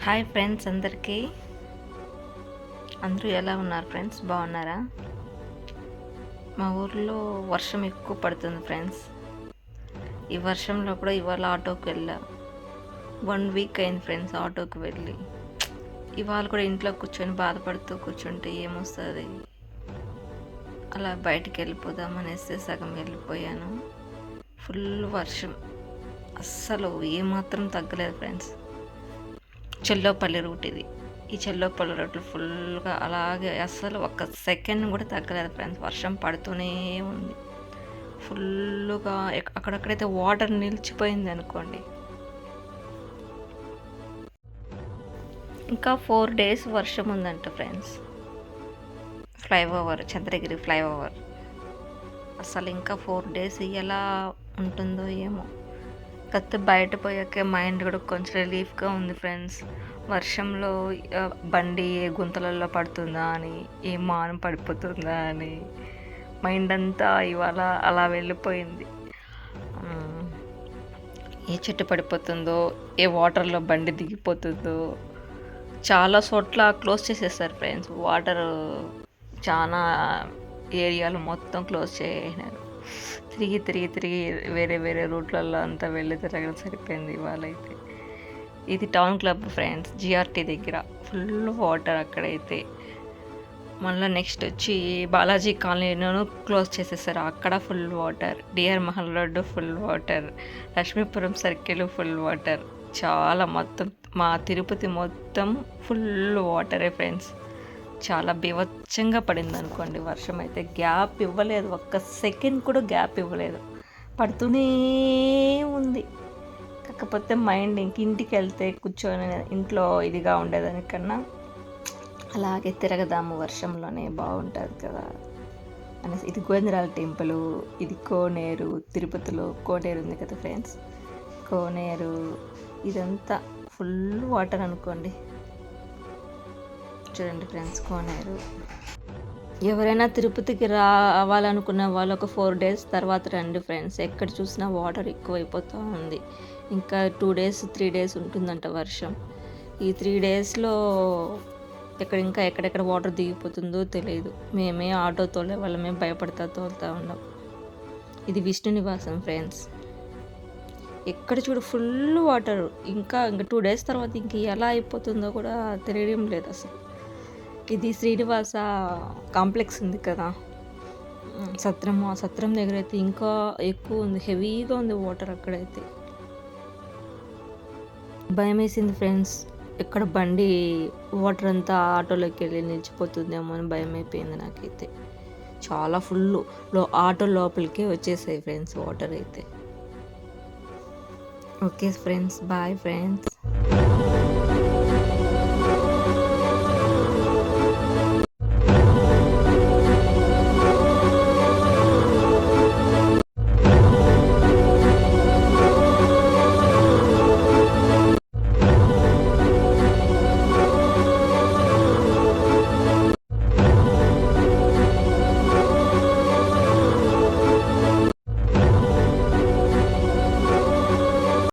Hi friends, అందరూ ఎలా ఉన్నారు ఫ్రెండ్స్? బాగున్నారా? మా ఊర్లో వర్షం ఎక్కువ పడుతుంది ఫ్రెండ్స్. ఈ వర్షంలో కూడా ఇవాళ ఆటోకి వెళ్ళా. 1 వీక్ అయింది ఫ్రెండ్స్ ఆటోకి వెళ్ళి. ఇవాళ కూడా ఇంట్లో కూర్చొని బాధపడుతూ కూర్చుంటే ఏమొస్తుంది, అలా బయటికి వెళ్ళిపోదామనేసి సగం వెళ్ళిపోయాను. ఫుల్ వర్షం, అస్సలు ఏమాత్రం తగ్గలేదు ఫ్రెండ్స్. చెల్లోపల్లి రూట్ ఇది. ఈ చెల్లోపల్లి రూట్లో ఫుల్గా అలాగే అస్సలు ఒక్క సెకండ్ కూడా తగ్గలేదు ఫ్రెండ్స్. వర్షం పడుతూనే ఉంది ఫుల్గా. అక్కడక్కడైతే వాటర్ నిలిచిపోయింది అనుకోండి. ఇంకా 4 days వర్షం ఉందంట ఫ్రెండ్స్. ఫ్లైఓవర్, చంద్రగిరి ఫ్లైఓవర్ అసలు ఇంకా 4 days ఎలా ఉంటుందో ఏమో. కాకపోతే బయట పోయాకే మైండ్ కూడా కొంచెం రిలీఫ్గా ఉంది ఫ్రెండ్స్. వర్షంలో బండి ఏ గుంతలలో పడుతుందా అని, ఏ మానం పడిపోతుందా అని మైండ్ అంతా ఇవాళ అలా వెళ్ళిపోయింది. ఏ చెట్టు పడిపోతుందో, ఏ వాటర్లో బండి దిగిపోతుందో. చాలా చోట్ల క్లోజ్ చేసేస్తారు ఫ్రెండ్స్. వాటర్ చాలా ఏరియాలు మొత్తం క్లోజ్ చేసినారు. తిరిగి వేరే వేరే రూట్లలో అంతా వెళ్ళి తిరగడం సరిపోయింది ఇవాళ అయితే. ఇది టౌన్ క్లబ్ ఫ్రెండ్స్, జిఆర్టీ దగ్గర ఫుల్ వాటర్ అక్కడైతే. మళ్ళీ నెక్స్ట్ వచ్చి బాలాజీ కాలనీలోనూ క్లోజ్ చేసేసారు, అక్కడ full water. DR Mahal road full water, Lakshmipuram circle full water. చాలా మొత్తం మా తిరుపతి మొత్తం ఫుల్ వాటరే ఫ్రెండ్స్. చాలా బీభత్సంగా పడింది అనుకోండి వర్షం అయితే. గ్యాప్ ఇవ్వలేదు, ఒక్క సెకండ్ కూడా గ్యాప్ ఇవ్వలేదు, పడుతూనే ఉంది. కాకపోతే మైండ్ ఇంటికి వెళ్తే కూర్చొని ఇంట్లో ఇదిగా ఉండేదానికన్నా అలాగే తిరగదాము వర్షంలోనే, బాగుంటుంది కదా అనేసి. ఇది గోవిందరాల టెంపుల్, ఇది కోనేరు. తిరుపతిలో కోనేరు ఉంది కదా ఫ్రెండ్స్, కోనేరు. ఇదంతా ఫుల్ వాటర్ అనుకోండి. చూడండి ఫ్రెండ్స్, కోనేరు. ఎవరైనా తిరుపతికి రావాలనుకున్న వాళ్ళు ఒక 4 days తర్వాత రండి ఫ్రెండ్స్. ఎక్కడ చూసినా వాటర్ ఎక్కువైపోతూ ఉంది. ఇంకా 2 days 3 days ఉంటుందంట వర్షం. ఈ 3 daysలో ఎక్కడెక్కడ వాటర్ దిగిపోతుందో తెలియదు. మేమే ఆటో తోలే వాళ్ళమే తోలుతూ ఉన్నాం. ఇది విష్ణు నివాసం ఫ్రెండ్స్. ఎక్కడ చూడు ఫుల్ వాటర్. ఇంకా 2 days తర్వాత ఇంక ఎలా అయిపోతుందో కూడా తెలియడం లేదు అసలు. ఇది శ్రీనివాస కాంప్లెక్స్ ఉంది కదా, సత్రం. ఆ సత్రం దగ్గర అయితే ఇంకా ఎక్కువ ఉంది, హెవీగా ఉంది వాటర్ అక్కడైతే. భయం వేసింది ఫ్రెండ్స్, ఎక్కడ బండి వాటర్ అంతా ఆటోలోకి వెళ్ళి నిలిచిపోతుందేమో అని భయం అయిపోయింది నాకైతే. చాలా ఫుల్ ఆటో లోపలికే వచ్చేసాయి ఫ్రెండ్స్ వాటర్ అయితే. Okay friends, bye friends.